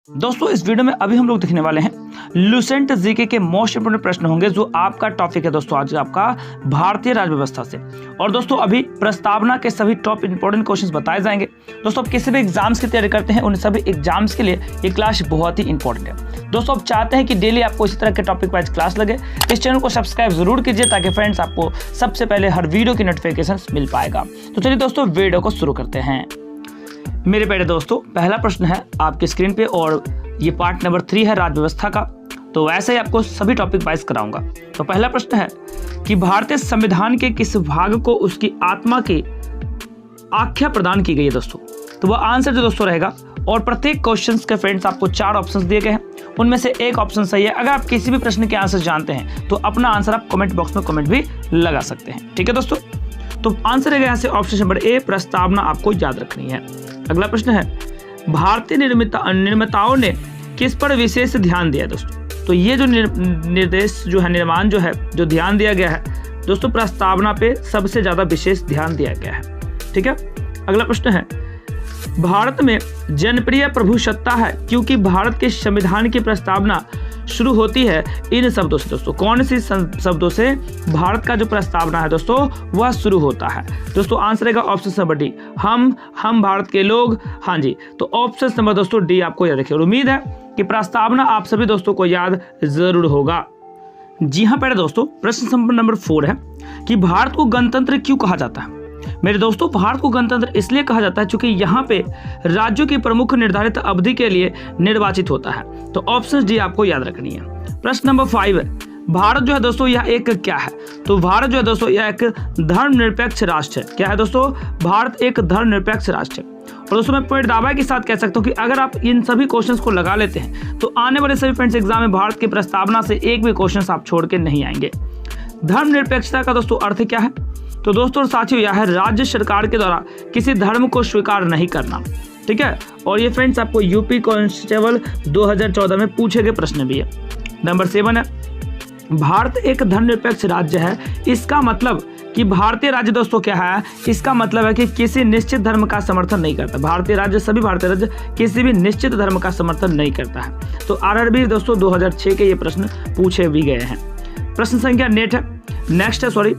दोस्तों इस वीडियो में अभी हम लोग देखने वाले हैं लुसेंट जीके के मोस्ट इंपोर्टेंट प्रश्न होंगे जो आपका टॉपिक है दोस्तों आज आपका भारतीय राज्य व्यवस्था से। और दोस्तों अभी प्रस्तावना के सभी टॉप इंपोर्टेंट क्वेश्चंस बताए जाएंगे। दोस्तों आप किसी भी एग्जाम्स की तैयारी करते हैं उन सभी एग्जाम्स के लिए ये क्लास बहुत ही इंपॉर्टेंट है। दोस्तों आप चाहते हैं कि डेली आपको इसी तरह के टॉपिक वाइज क्लास लगे, इस चैनल को सब्सक्राइब जरूर कीजिए ताकि फ्रेंड्स आपको सबसे पहले हर वीडियो की नोटिफिकेशन मिल पाएगा। तो चलिए दोस्तों वीडियो को शुरू करते हैं। मेरे प्यारे दोस्तों पहला प्रश्न है आपकी स्क्रीन पे और ये पार्ट नंबर 3 है राज्य व्यवस्था का। तो वैसे ही आपको सभी टॉपिक वाइज कराऊंगा। तो पहला प्रश्न है कि भारतीय संविधान के किस भाग को उसकी आत्मा की आख्या प्रदान की गई है दोस्तों। तो वह आंसर जो दोस्तों रहेगा और प्रत्येक क्वेश्चन के फ्रेंड्स आपको 4 ऑप्शंस दिए गए हैं, उनमें से एक ऑप्शन सही है। अगर आप किसी भी प्रश्न के आंसर जानते हैं तो अपना आंसर आप कमेंट बॉक्स में कमेंट भी लगा सकते हैं। ठीक है दोस्तों, तो आंसर रहेगा यहाँ से ऑप्शन नंबर ए, प्रस्तावना आपको याद रखनी है। अगला प्रश्न है भारतीय निर्माताओं ने किस पर विशेष ध्यान दिया दोस्तों। तो ये जो निर्देश जो है निर्माण जो है जो ध्यान दिया गया है दोस्तों प्रस्तावना पे सबसे ज्यादा विशेष ध्यान दिया गया है। ठीक है, अगला प्रश्न है भारत में जनप्रिय प्रभुसत्ता है क्योंकि भारत के संविधान की प्रस्तावना शुरू होती है इन शब्दों से। दोस्तों कौन सी शब्दों से भारत का जो प्रस्तावना है दोस्तों वह शुरू होता है। दोस्तों आंसर रहेगा ऑप्शन नंबर डी, हम भारत के लोग। हाँ जी, तो ऑप्शन नंबर दोस्तों डी आपको याद रखिए और उम्मीद है कि प्रस्तावना आप सभी दोस्तों को याद जरूर होगा। जी हाँ पहले दोस्तों प्रश्न नंबर 4 है कि भारत को गणतंत्र क्यों कहा जाता है। मेरे दोस्तों भारत को गणतंत्र इसलिए कहा जाता है क्योंकि यहाँ पे राज्यों की प्रमुख निर्धारित अवधि के लिए निर्वाचित होता है। तो ऑप्शन डी आपको याद रखनी है। प्रश्न नंबर 5 है भारत जो है दोस्तों यह एक क्या है। तो भारत जो है दोस्तों यह एक धर्मनिरपेक्ष राष्ट्र है। क्या है दोस्तों, भारत एक धर्मनिरपेक्ष राष्ट्र है। और दोस्तों मैं पूरे दावा के साथ कह सकता हूँ कि अगर आप इन सभी क्वेश्चंस को लगा लेते हैं तो आने वाले सभी फ्रेंड्स एग्जाम में भारत की प्रस्तावना से एक भी क्वेश्चन आप छोड़ के नहीं आएंगे। धर्मनिरपेक्षता का दोस्तों अर्थ क्या है। तो दोस्तों और साथियों यह है राज्य सरकार के द्वारा किसी धर्म को स्वीकार नहीं करना। ठीक है, और ये फ्रेंड्स आपको यूपी कांस्टेबल 2014 में पूछे गए प्रश्न भी है। नंबर 7 है भारत एक धर्मनिरपेक्ष राज्य है। इसका मतलब कि भारतीय राज्य दोस्तों क्या है, इसका मतलब है कि किसी निश्चित धर्म का समर्थन नहीं करता। भारतीय राज्य सभी भारतीय राज्य किसी भी निश्चित धर्म का समर्थन नहीं करता है। तो आरआरबी दोस्तों 2006 के ये प्रश्न पूछे भी गए हैं। प्रश्न संख्या नेक्स्ट है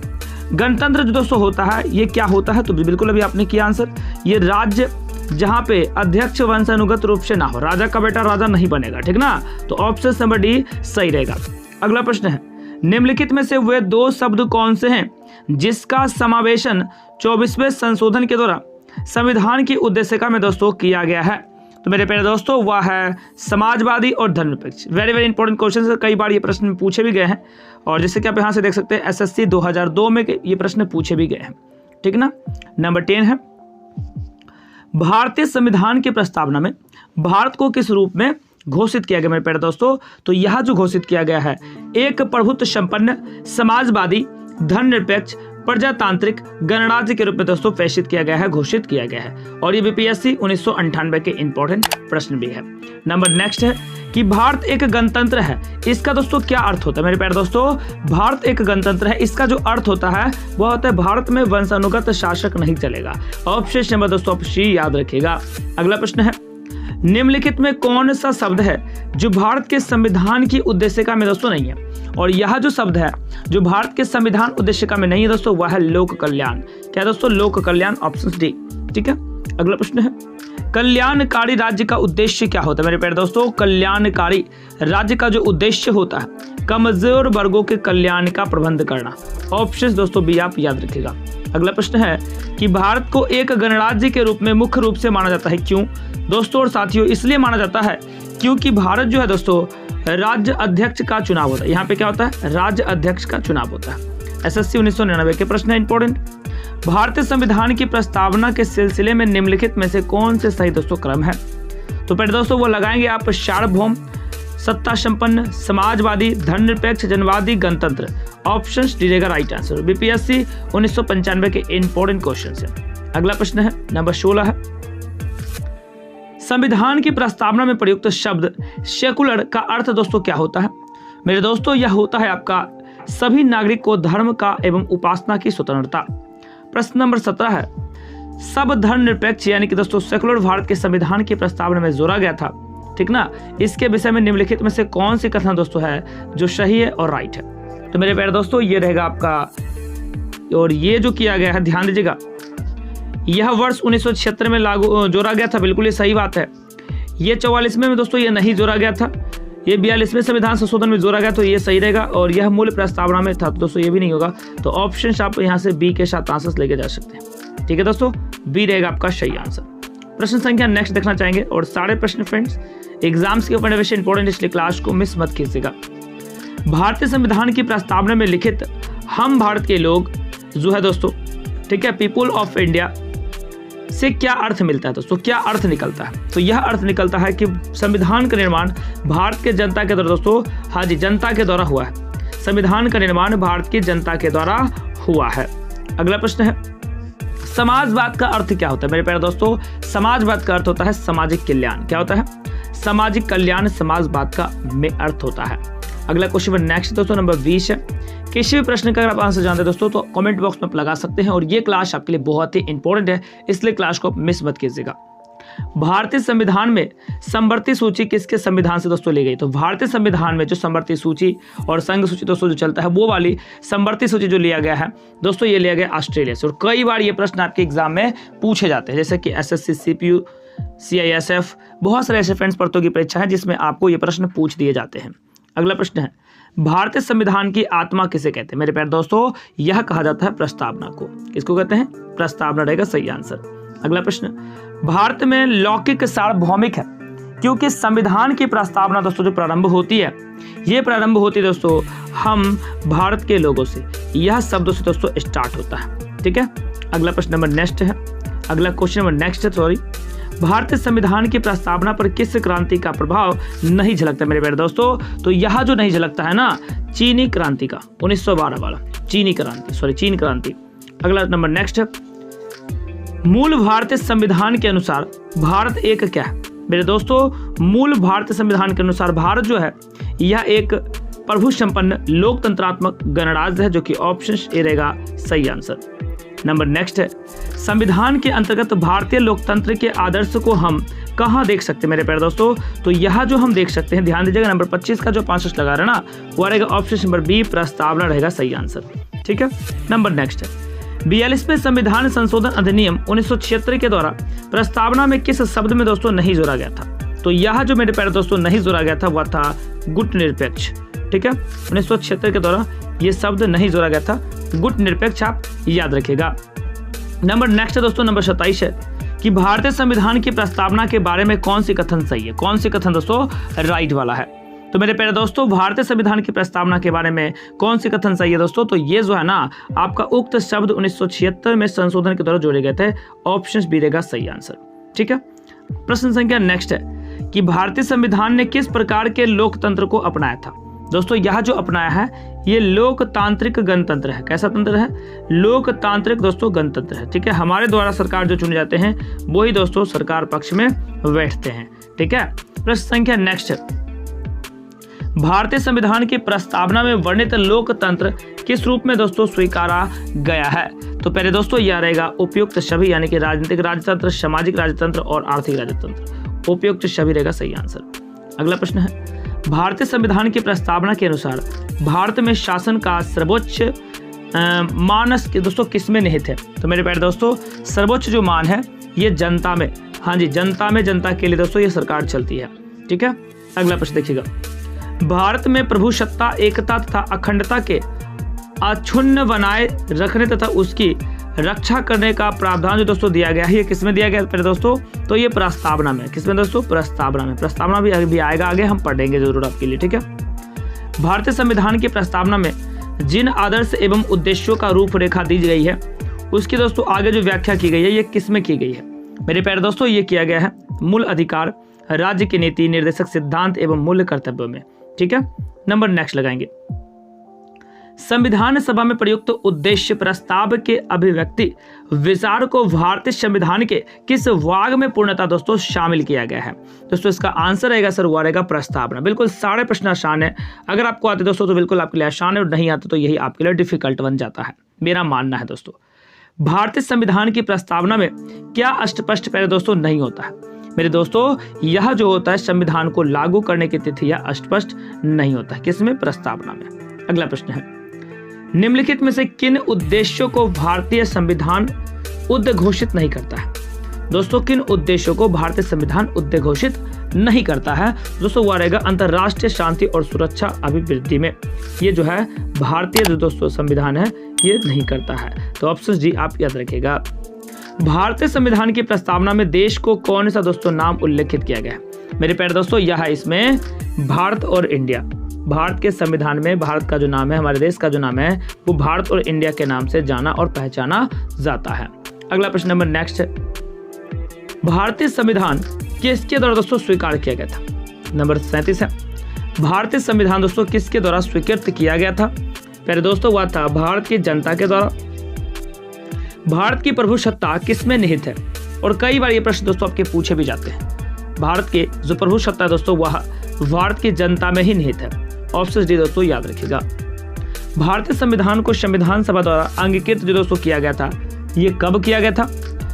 गणतंत्र जो दोस्तों होता है ये क्या होता है। तो बिल्कुल अभी आपने किया आंसर, ये राज्य जहां पे अध्यक्ष वंशानुगत रूप से ना हो, राजा का बेटा राजा नहीं बनेगा। ठीक ना, तो ऑप्शन नंबर डी सही रहेगा। अगला प्रश्न है निम्नलिखित में से वे 2 शब्द कौन से हैं जिसका समावेशन 24वें संशोधन के द्वारा संविधान की उद्देशिका में दोस्तों किया गया है। तो मेरे प्यारे दोस्तों वह है समाजवादी और धर्मनिरपेक्ष। वेरी इंपॉर्टेंट क्वेश्चन है, कई बार ये प्रश्न पूछे भी गए हैं और जैसे कि आप यहाँ से देख सकते हैं एसएससी 2002 में ये प्रश्न पूछे भी गए हैं। ठीक ना। नंबर 10 है भारतीय संविधान की प्रस्तावना में भारत को किस रूप में घोषित किया गया। मेरे प्यारे दोस्तों तो यह जो घोषित किया गया है एक प्रभुत्व संपन्न समाजवादी धर्मनिरपेक्ष प्रजातांत्रिक गणराज्य के रूप में दोस्तों पेशित किया गया है, घोषित किया गया है। और ये बीपीएससी 1998 के इंपॉर्टेंट प्रश्न भी है। नंबर नेक्स्ट है कि भारत एक गणतंत्र है। इसका दोस्तों क्या अर्थ होता है। मेरे प्यारे दोस्तों भारत एक गणतंत्र है, इसका जो अर्थ होता है वह होता है भारत में वंशानुगत शासक नहीं चलेगा। ऑप्शन नंबर दोस्तों सी याद रखिएगा। अगला प्रश्न है निम्नलिखित में कौन सा शब्द है जो भारत के संविधान की उद्देशिका में दोस्तों नहीं है। और यह जो शब्द है जो भारत के संविधान उद्देशिका में नहीं है दोस्तों वह है लोक कल्याण। क्या दोस्तों, लोक कल्याण, ऑप्शन डी। ठीक है, अगला प्रश्न है कल्याणकारी राज्य का उद्देश्य क्या होता है। मेरे प्यारे दोस्तों कल्याणकारी राज्य का जो उद्देश्य होता है कमजोर वर्गों के कल्याण का प्रबंध करना। ऑप्शन दोस्तों बी आप याद रखिएगा। अगला प्रश्न है कि भारत को एक गणराज्य के रूप में मुख्य रूप से माना जाता है। क्यों दोस्तों और साथियों, इसलिए माना जाता है क्योंकि भारत जो है दोस्तों राज्य अध्यक्ष का चुनाव होता है। यहाँ पे क्या होता है, राज्य अध्यक्ष का चुनाव होता है। एसएससी 1999 के प्रश्न है इंपॉर्टेंट। भारतीय संविधान की प्रस्तावना के सिलसिले में निम्नलिखित में से कौन से सही दोस्तों क्रम है। तो पहले दोस्तों वो लगाएंगे आप सार्वभौम, सत्ता संपन्न, समाजवादी, धर्मनिरपेक्ष, जनवादी, गणतंत्र। ऑप्शन डी रहेगा राइट आंसर। बीपीएससी 1995 के इंपॉर्टेंट क्वेश्चन है। अगला प्रश्न है नंबर 16 है संविधान की प्रस्तावना में प्रयुक्त शब्द सेकुलर का अर्थ दोस्तों क्या होता है। मेरे दोस्तों यह होता है आपका सभी नागरिक को धर्म का एवं उपासना की स्वतंत्रता। प्रश्न नंबर 17 है सब धर्मनिरपेक्ष यानी कि दोस्तों सेकुलर भारत के संविधान की प्रस्तावना में जोड़ा गया था। ठीक ना। इसके विषय में निम्नलिखित में से कौन सी कथन दोस्तों है जो सही है और राइट है। तो मेरे प्यारे दोस्तों ये रहेगा आपका, और ये जो किया गया है ध्यान दीजिएगा, यह वर्ष 1976 में लागू जोड़ा गया था, बिल्कुल ये सही बात है। ये 44वें में दोस्तों ये नहीं जोड़ा गया था, ये 42वें संविधान संशोधन में जोड़ा गया, तो ये सही रहेगा। और यह मूल प्रस्तावना में था, तो दोस्तों ये भी नहीं होगा। तो ऑप्शन आप यहाँ से बी के साथ आंसर लेके जा सकते हैं। ठीक है दोस्तों, बी रहेगा आपका सही आंसर। प्रश्न संख्या नेक्स्ट देखना चाहेंगे, और सारे प्रश्न फ्रेंड्स एग्जाम्स के ऊपर वैसे इंपॉर्टेंट, इसलिए क्लास को मिस मत कीजिएगा। भारतीय संविधान की प्रस्तावना में लिखित हम भारत के लोग जो है दोस्तों, ठीक है, पीपुल ऑफ इंडिया से क्या अर्थ मिलता है दोस्तों, क्या अर्थ निकलता है। तो यह अर्थ निकलता है कि संविधान का निर्माण भारत के जनता के द्वारा दोस्तों, हाँ जी, जनता के द्वारा हुआ है। संविधान का निर्माण भारत की जनता के द्वारा हुआ है। अगला प्रश्न है, समाजवाद का अर्थ क्या होता है। मेरे प्यारे दोस्तों, समाजवाद का अर्थ होता है सामाजिक कल्याण। क्या होता है? सामाजिक कल्याण समाजवाद का में अर्थ होता है। अगला क्वेश्चन नेक्स्ट दोस्तों नंबर 20 है। किसी भी प्रश्न का अगर आप आंसर जानते हैं दोस्तों तो कमेंट बॉक्स में आप लगा सकते हैं, और ये क्लास आपके लिए बहुत ही इंपॉर्टेंट है, इसलिए क्लास को मिस मत कीजिएगा। भारतीय संविधान में समवर्ती सूची किसके संविधान से दोस्तों ली गई। तो भारतीय संविधान में जो समवर्ती सूची और संघ सूची दोस्तों जो चलता है, वो वाली समवर्ती सूची जो लिया गया है दोस्तों, ये लिया गया ऑस्ट्रेलिया से। और कई बार ये प्रश्न आपके एग्जाम में पूछे जाते हैं, जैसे कि SSC, CPU, CISF, बहुत सारे ऐसे फ्रेंड्स भर्तियों की परीक्षा है जिसमें आपको ये प्रश्न पूछ दिए जाते हैं। अगला प्रश्न है, भारतीय संविधान की आत्मा किसे कहते हैं। मेरे प्यारे दोस्तों, यह कहा जाता है प्रस्तावना को। किसको कहते हैं? प्रस्तावना रहेगा सही आंसर। अगला प्रश्न, भारत में लौकिक सार्वभौमिक है क्योंकि संविधान की प्रस्तावना दोस्तों जो प्रारंभ होती है, ये प्रारंभ होती है दोस्तों हम भारत के लोगों से, यह शब्दों से दोस्तों स्टार्ट होता है। ठीक है, अगला प्रश्न नंबर नेक्स्ट है, अगला क्वेश्चन नंबर नेक्स्ट है, सॉरी, भारतीय संविधान की प्रस्तावना पर किस क्रांति का प्रभाव नहीं झलकता। मेरे प्यारे दोस्तों, तो यह जो नहीं झलकता है ना, चीनी क्रांति का, 1912 वाला चीनी क्रांति, सॉरी चीन क्रांति। अगला नंबर नेक्स्ट है, मूल भारतीय संविधान के अनुसार भारत एक क्या है। मेरे दोस्तों, मूल भारतीय संविधान के अनुसार भारत जो है यह एक प्रभु संपन्न लोकतंत्रात्मक गणराज्य है, जो कि ऑप्शन ए रहेगा सही आंसर। नंबर नेक्स्ट है, संविधान के अंतर्गत भारतीय लोकतंत्र के आदर्श को हम कहाँ देख सकते हैं। मेरे प्यारे दोस्तों, तो यह जो हम देख सकते हैं, ध्यान दीजिएगा, नंबर 25 का जो 65 लगा रहे ना, वो रहेगा ऑप्शन नंबर बी, प्रस्तावना रहेगा सही आंसर। ठीक है, नंबर नेक्स्ट है, 42वें संविधान संशोधन अधिनियम 1976 के द्वारा प्रस्तावना में किस शब्द में दोस्तों नहीं जोड़ा गया था। तो यह जो मेरे प्यारे दोस्तों नहीं जोड़ा गया था वह था गुट निरपेक्ष। ठीक है, 1976 के द्वारा ये शब्द नहीं जोड़ा गया था, गुट निरपेक्ष, आप याद रखिएगा। नंबर नेक्स्ट है दोस्तों नंबर 27 है कि भारतीय संविधान की प्रस्तावना के बारे में कौन सी कथन सही है। कौन सी कथन दोस्तों राइट वाला है। तो मेरे प्यारे दोस्तों, भारतीय संविधान की प्रस्तावना के बारे में कौन सी कथन सही है दोस्तों, तो ये जो है ना आपका उक्त शब्द 1976 में संशोधन के द्वारा जोड़े गए थे, ऑप्शन बी रहेगा सही आंसर। ठीक है, प्रश्न संख्या नेक्स्ट है कि भारतीय संविधान ने किस प्रकार के लोकतंत्र को अपनाया था। दोस्तों यह जो अपनाया है ये लोकतांत्रिक गणतंत्र है। कैसा तंत्र है? लोकतांत्रिक दोस्तों गणतंत्र है। ठीक है, हमारे द्वारा सरकार जो चुने जाते हैं वही दोस्तों सरकार पक्ष में बैठते हैं। ठीक है, प्रश्न संख्या नेक्स्ट है, भारतीय संविधान की प्रस्तावना में वर्णित लोकतंत्र किस रूप में दोस्तों स्वीकारा गया है। तो पहले दोस्तों यह रहेगा उपयुक्त सभी, यानी कि राजनीतिक राजतंत्र, सामाजिक राजतंत्र और आर्थिक राजतंत्र। उपयुक्त सभी रहेगा सही आंसर। अगला प्रश्न है, भारतीय संविधान की प्रस्तावना के अनुसार भारत में शासन का सर्वोच्च मानस दोस्तों किसमें निहित है। तो मेरे प्यारे दोस्तों, सर्वोच्च जो मान है ये जनता में, हाँ जी, जनता में, जनता के लिए दोस्तों ये सरकार चलती है। ठीक है, अगला प्रश्न देखिएगा, भारत में प्रभुसत्ता, एकता तथा अखंडता के अक्षुण्ण बनाए रखने तथा उसकी रक्षा करने का प्रावधान जो दोस्तों दिया गया है, ये किसमें दिया गया पहले दोस्तों, तो ये प्रस्तावना में। किसमें दोस्तों? प्रस्तावना में। प्रस्तावना भी आएगा आगे, हम पढ़ेंगे जरूर आपके लिए। ठीक है, भारतीय संविधान की प्रस्तावना में जिन आदर्श एवं उद्देश्यों का रूपरेखा दी गई है उसकी दोस्तों आगे जो व्याख्या की गई है ये किसमें की गई है। मेरे प्यारे दोस्तों, ये किया गया है मूल अधिकार, राज्य की नीति, निर्देशक सिद्धांत एवं मूल्य कर्तव्यों में। ठीक है, नंबर नेक्स्ट लगाएंगे, संविधान सभा में प्रयुक्त उद्देश्य प्रस्ताव के अभिव्यक्ति विचार को भारतीय संविधान के किस भाग में पूर्णतः दोस्तों शामिल किया गया है। दोस्तों इसका आंसर रहेगा सर, वो रहेगा प्रस्तावना। बिल्कुल सारे प्रश्न आसान है, अगर आपको आते दोस्तों तो बिल्कुल आपके लिए आसान है, और नहीं आते तो यही आपके लिए डिफिकल्ट बन जाता है, मेरा मानना है दोस्तों। भारतीय संविधान की प्रस्तावना में क्या स्पष्ट पहले दोस्तों नहीं होता है। मेरे दोस्तों यह जो होता है संविधान को लागू करने की तिथि यह स्पष्ट नहीं होता है, किसमें? प्रस्तावना में। अगला प्रश्न है, निम्नलिखित में से किन उद्देश्यों को भारतीय संविधान उद्घोषित नहीं करता है? दोस्तों किन उद्देश्यों को भारतीय संविधान उद्घोषित नहीं करता है? दोस्तों वो रहेगा अंतरराष्ट्रीय शांति और सुरक्षा अभिवृद्धि में, ये जो है भारतीय जो दोस्तों संविधान है ये नहीं करता है। तो ऑप्शन जी आप याद रखिएगा। भारतीय संविधान की प्रस्तावना में देश को कौन सा दोस्तों नाम उल्लेखित किया गया है? मेरे प्यारे दोस्तों यह है इसमें भारत और इंडिया। भारत के संविधान में भारत का जो नाम है, हमारे देश का जो नाम है वो भारत और इंडिया के नाम से जाना और पहचाना जाता है। अगला प्रश्न नंबर नेक्स्ट है, भारतीय संविधान किसके द्वारा दोस्तों स्वीकार किया गया था? नंबर 37 है, भारतीय संविधान दोस्तों किसके द्वारा स्वीकृत किया गया था? पहले दोस्तों वह था भारत की जनता के द्वारा। भारत की प्रभुसत्ता किसमें निहित है? और कई बार ये प्रश्न दोस्तों आपके पूछे भी जाते हैं। भारत के जो प्रभुसत्ता है दोस्तों वह भारत की जनता में ही निहित है। ऑप्शन डी दोस्तों याद रखिएगा। भारतीय संविधान को संविधान सभा द्वारा अंगीकृत जो दोस्तों किया गया था, ये कब किया गया था?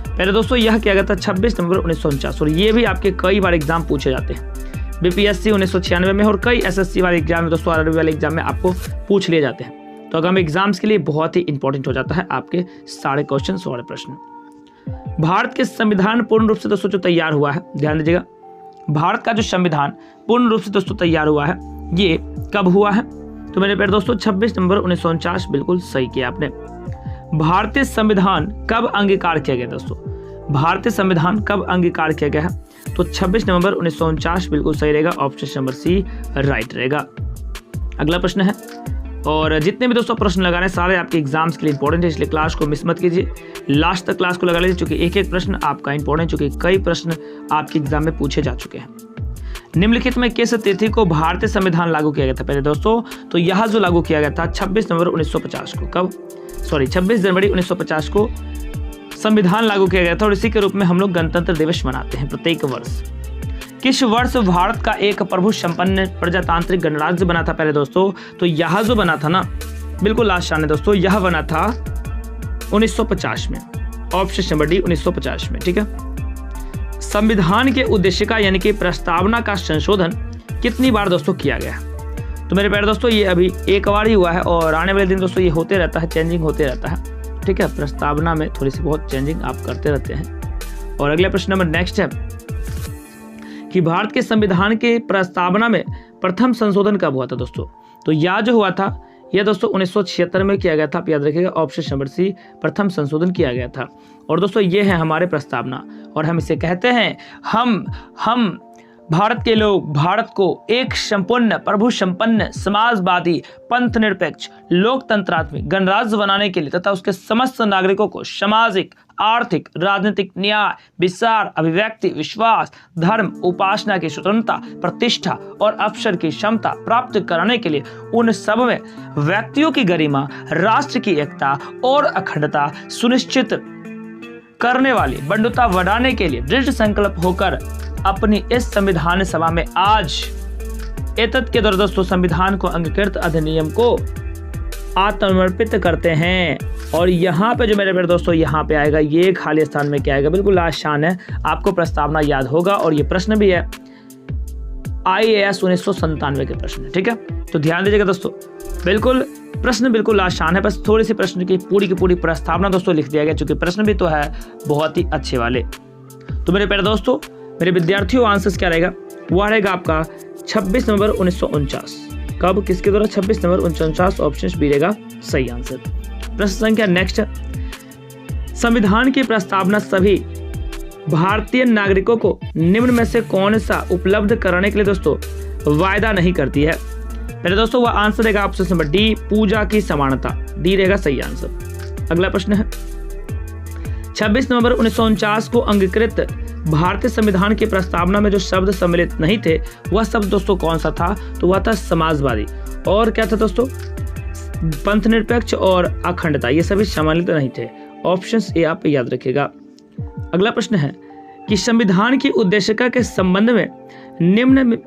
पहले दोस्तों यह किया गया था 26 नवंबर 1949, और ये भी आपके कई बार एग्जाम पूछे जाते हैं। बीपीएससी 1996 में और कई एसएससी वाले एग्जाम में दोस्तों, आरआरबी वाले एग्जाम में आपको पूछ लिए जाते हैं। तो आगामी एग्जाम्स के लिए बहुत ही इंपॉर्टेंट हो जाता है आपके सारे क्वेश्चन वाले प्रश्न। भारत के संविधान पूर्ण रूप से दोस्तों जो तैयार हुआ है, ध्यान दीजिएगा, भारत का जो संविधान पूर्ण रूप से दोस्तों तैयार हुआ है ये कब हुआ है? तो मेरे प्यारे दोस्तों 26 नवंबर 1949 बिल्कुल सही किया आपने। भारतीय संविधान कब अंगीकार किया गया दोस्तों? भारतीय संविधान कब अंगीकार किया गया है? तो 26 नवंबर 1949 बिल्कुल सही रहेगा। ऑप्शन नंबर सी राइट रहेगा। अगला प्रश्न है, और जितने भी दोस्तों प्रश्न लगा रहे हैं सारे आपके एग्जाम्स के लिए इंपॉर्टेंट है, इसलिए क्लास को मिस मत कीजिए, लास्ट तक क्लास को लगा लीजिए, क्योंकि एक एक प्रश्न आपका इंपॉर्टेंट, चूंकि कई प्रश्न आपके एग्जाम में पूछे जा चुके हैं। निम्नलिखित में किस तिथि को भारतीय संविधान लागू किया गया था? पहले दोस्तों तो यह जो लागू किया गया था 26 नवंबर 1950 को, कब? 26 जनवरी 1950 को संविधान लागू किया गया था, और इसी के रूप में हम लोग गणतंत्र दिवस मनाते हैं प्रत्येक वर्ष। किस वर्ष भारत का एक प्रभु संपन्न प्रजातांत्रिक गणराज्य बना था? पहले दोस्तों तो यह जो बना था ना, बिल्कुल आसान है दोस्तों, यह बना था 1950 में। ऑप्शन नंबर डी 1950 में, ठीक है। संविधान के उद्देश्य का यानी कि प्रस्तावना का संशोधन कितनी बार दोस्तों किया गया? तो मेरे प्यारे दोस्तों ये अभी एक बार ही हुआ है, और आने वाले दिन दोस्तों ये होते रहता है, चेंजिंग होते रहता है, ठीक है। प्रस्तावना में थोड़ी सी बहुत चेंजिंग आप करते रहते हैं। और अगला प्रश्न नंबर नेक्स्ट है कि भारत के संविधान के प्रस्तावना में प्रथम संशोधन कब हुआ था दोस्तों? तो यह जो हुआ था यह दोस्तों 1976 में किया गया था, आप याद रखिएगा। ऑप्शन नंबर सी प्रथम संशोधन किया गया था। और दोस्तों ये है हमारे प्रस्तावना, और हम इसे कहते हैं हम भारत के लोग भारत को एक संपूर्ण प्रभु संपन्न समाजवादी पंथ निरपेक्ष लोकतंत्रात्मक गणराज्य बनाने के लिए तथा उसके समस्त नागरिकों को सामाजिक आर्थिक राजनीतिक न्याय विचार अभिव्यक्ति विश्वास धर्म उपासना की स्वतंत्रता प्रतिष्ठा और अवसर की क्षमता प्राप्त कराने के लिए उन सब में व्यक्तियों की गरिमा राष्ट्र की एकता और अखंडता सुनिश्चित करने वाली बंधुता बढ़ाने के लिए दृढ़ संकल्प होकर अपनी इस संविधान सभा में आज एतत् के द्वारा दोस्तों संविधान को अंगीकृत अधिनियम को आत्मर्पित करते हैं। और यहाँ पे जो मेरे प्यारे दोस्तों यहाँ पे आएगा ये खाली स्थान में क्या आएगा, बिल्कुल आसान है, आपको प्रस्तावना याद होगा। और ये प्रश्न भी है IAS 1997 के प्रश्न, ठीक है। तो ध्यान दीजिएगा दोस्तों, बिल्कुल प्रश्न बिल्कुल आसान है, बस थोड़ी सी प्रश्न की पूरी प्रस्तावना दोस्तों लिख दिया गया, चूंकि प्रश्न भी तो है बहुत ही अच्छे वाले। तो मेरे प्यारे दोस्तों मेरे विद्यार्थियों आंसर क्या रहेगा, वह रहेगा आपका 26 नवंबर 1949। कब किसके द्वारा? 26 नवंबर 1949। ऑप्शन बी रहेगा सही आंसर। प्रश्न संख्या नेक्स्ट, संविधान की प्रस्तावना सभी भारतीय नागरिकों को निम्न में से कौन सा उपलब्ध कराने के लिए दोस्तों वायदा नहीं करती है? पहले दोस्तों वह आंसर रहेगा ऑप्शन नंबर डी पूजा की समानता, डी रहेगा सही आंसर। अगला प्रश्न है 26 नवंबर 1949 को अंगीकृत भारतीय संविधान की प्रस्तावना में जो शब्द सम्मिलित नहीं थे वह शब्द दोस्तों कौन सा था? तो वह था समाजवादी, और क्या था दोस्तों पंथ निरपेक्ष और अखंडता, ये सभी सम्मिलित नहीं थे। ऑप्शन ए आप याद रखिएगा। अगला प्रश्न है कि संविधान की उद्देशिका के संबंध में निम्न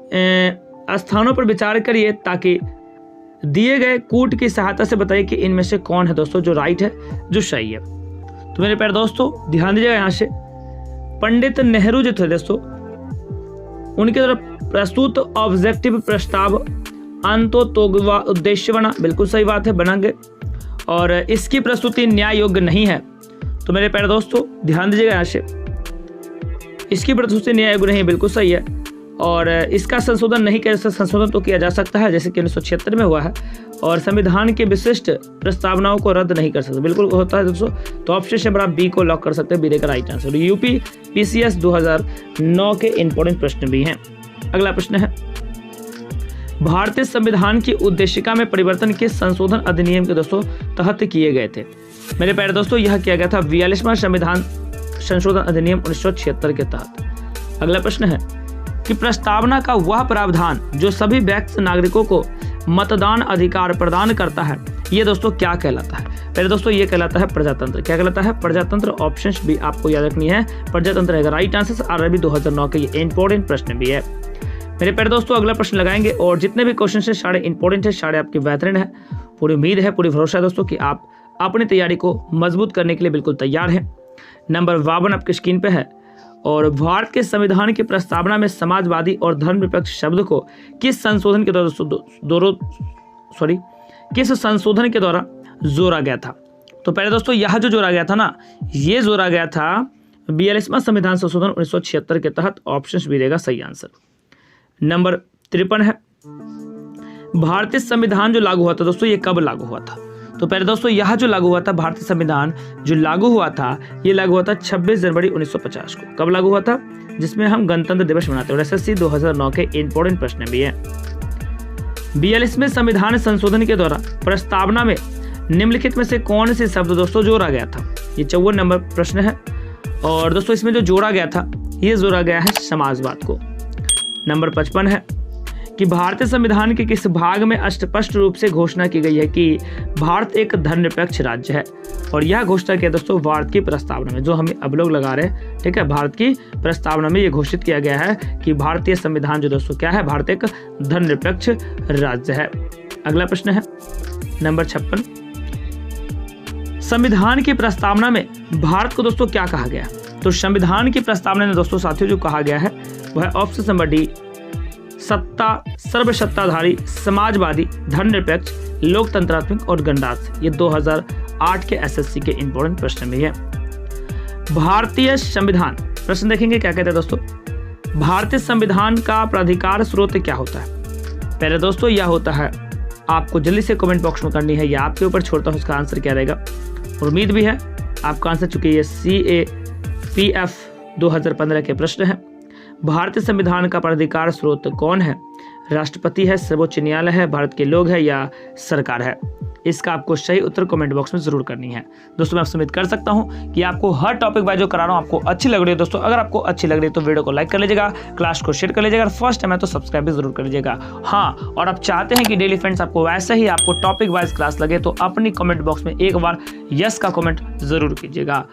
स्थानों पर विचार करिए ताकि दिए गए कूट की सहायता से बताइए कि इनमें से कौन है दोस्तों जो राइट है, जो सही है। तो मेरे प्यारे दोस्तों ध्यान दीजिएगा, यहाँ से पंडित नेहरू जो थे दोस्तों उनके द्वारा प्रस्तुत ऑब्जेक्टिव प्रस्ताव अंतोतोगवा उद्देश्य बना, बिल्कुल सही बात है, बनाएंगे। और इसकी प्रस्तुति न्याय योग्य नहीं है, तो मेरे प्यारे दोस्तों ध्यान दीजिएगा यहाँ से, इसकी प्रस्तुति न्याय योग्य नहीं, बिल्कुल सही है। और इसका संशोधन नहीं किया, संशोधन तो किया जा सकता है जैसे कि 1976 में हुआ है। और संविधान के विशिष्ट प्रस्तावनाओं को रद्द नहीं कर सकते, बिल्कुल होता है दोस्तों। तो ऑप्शन नंबर आप बी को लॉक कर सकते हैं, बी देगा राइट आंसर। यूपी पीसीएस 2009 के इंपॉर्टेंट प्रश्न भी हैं। अगला प्रश्न है, भारतीय संविधान की उद्देशिका में परिवर्तन के संशोधन अधिनियम के दोस्तों तहत किए गए थे। मेरे प्यारे दोस्तों यह किया गया था 42वां संविधान संशोधन अधिनियम 1976 के तहत। अगला प्रश्न है कि प्रस्तावना का वह प्रावधान जो सभी व्यक्ति नागरिकों को मतदान अधिकार प्रदान करता है, ये दोस्तों क्या कहलाता है? पहले दोस्तों ये कहलाता है प्रजातंत्र। क्या कहलाता है? प्रजातंत्र। ऑप्शन भी आपको याद रखनी है, प्रजातंत्र है राइट आंसर। आरआरबी 2009 के ये इंपॉर्टेंट प्रश्न भी है। मेरे प्यारे दोस्तों अगला प्रश्न लगाएंगे, और जितने भी क्वेश्चन है सारे इंपॉर्टेंट है, सारे आपके बेहतरीन है। पूरी उम्मीद है, पूरी भरोसा है दोस्तों कि आप अपनी तैयारी को मजबूत करने के लिए बिल्कुल तैयार हैं। नंबर 52 आपकी स्क्रीन पे है, और भारत के संविधान की प्रस्तावना में समाजवादी और धर्मनिरपेक्ष शब्द को किस संशोधन के द्वारा जोड़ा गया था? तो पहले दोस्तों यह जो जोड़ा गया था ना, ये जोड़ा गया था 42वां संविधान संशोधन 1976 के तहत। ऑप्शन भी देगा सही आंसर। नंबर 53 है, भारतीय संविधान जो लागू हुआ था दोस्तों, ये कब लागू हुआ था? तो पहले दोस्तों यह जो लागू हुआ था, भारतीय संविधान जो लागू हुआ था, ये लागू हुआ था 26 जनवरी 1950 को। कब लागू हुआ था? जिसमें हम गणतंत्र दिवस मनाते हैं। और एसएससी 2009 के इंपॉर्टेंट प्रश्न भी है। 42वें संविधान संशोधन के द्वारा प्रस्तावना में निम्नलिखित में से कौन से शब्द दोस्तों जोड़ा गया था? ये 54 नंबर प्रश्न है। और दोस्तों इसमें जो जोड़ा गया था, ये जोड़ा गया है समाजवाद को। नंबर 55 है कि भारतीय संविधान के किस भाग में स्पष्ट रूप से घोषणा की गई है कि भारत एक धर्मनिरपेक्ष राज्य है? और यह घोषणा किया दोस्तों भारत की प्रस्तावना में, जो हम अब लोग लगा रहे हैं, ठीक है, भारत की प्रस्तावना में यह घोषित किया गया है कि भारतीय संविधान जो दोस्तों क्या है, भारत एक धर्मनिरपेक्ष राज्य है। अगला प्रश्न है नंबर 56, संविधान की प्रस्तावना में भारत को दोस्तों क्या कहा गया? तो संविधान की प्रस्तावना में दोस्तों साथियों जो कहा गया है वह है ऑप्शन नंबर डी, सर्वसत्ताधारी, समाजवादी, धर्मनिरपेक्ष, लोकतंत्रात्मक और गणराज्य। ये 2008 के एसएससी के इंपॉर्टेंट प्रश्न भी है। भारतीय संविधान प्रश्न देखेंगे क्या कहते हैं दोस्तों। भारतीय संविधान का प्राधिकार स्रोत क्या होता है? पहले दोस्तों यह होता है, आपको जल्दी से कमेंट बॉक्स में करनी है, या आपके ऊपर छोड़ता हूँ उसका आंसर क्या रहेगा। उम्मीद भी है आपका आंसर, चूंकि ये CAPF 2015 के प्रश्न है। भारतीय संविधान का प्राधिकार स्रोत कौन है? राष्ट्रपति है, सर्वोच्च न्यायालय है, भारत के लोग है, या सरकार है? इसका आपको सही उत्तर कमेंट बॉक्स में जरूर करनी है। दोस्तों मैं आपसे उम्मीद कर सकता हूं कि आपको हर टॉपिक वाइज जो करा रहा हूं आपको अच्छी लग रही है। दोस्तों अगर आपको अच्छी लग रही है तो वीडियो को लाइक कर लीजिएगा, क्लास को शेयर कर लीजिएगा, और फर्स्ट टाइम है तो सब्सक्राइब भी जरूर कर लीजिएगा। हाँ, और आप चाहते हैं कि डेली फ्रेंड्स आपको वैसे ही आपको टॉपिक वाइज क्लास लगे तो अपनी कमेंट बॉक्स में एक बार यस का कमेंट जरूर कीजिएगा।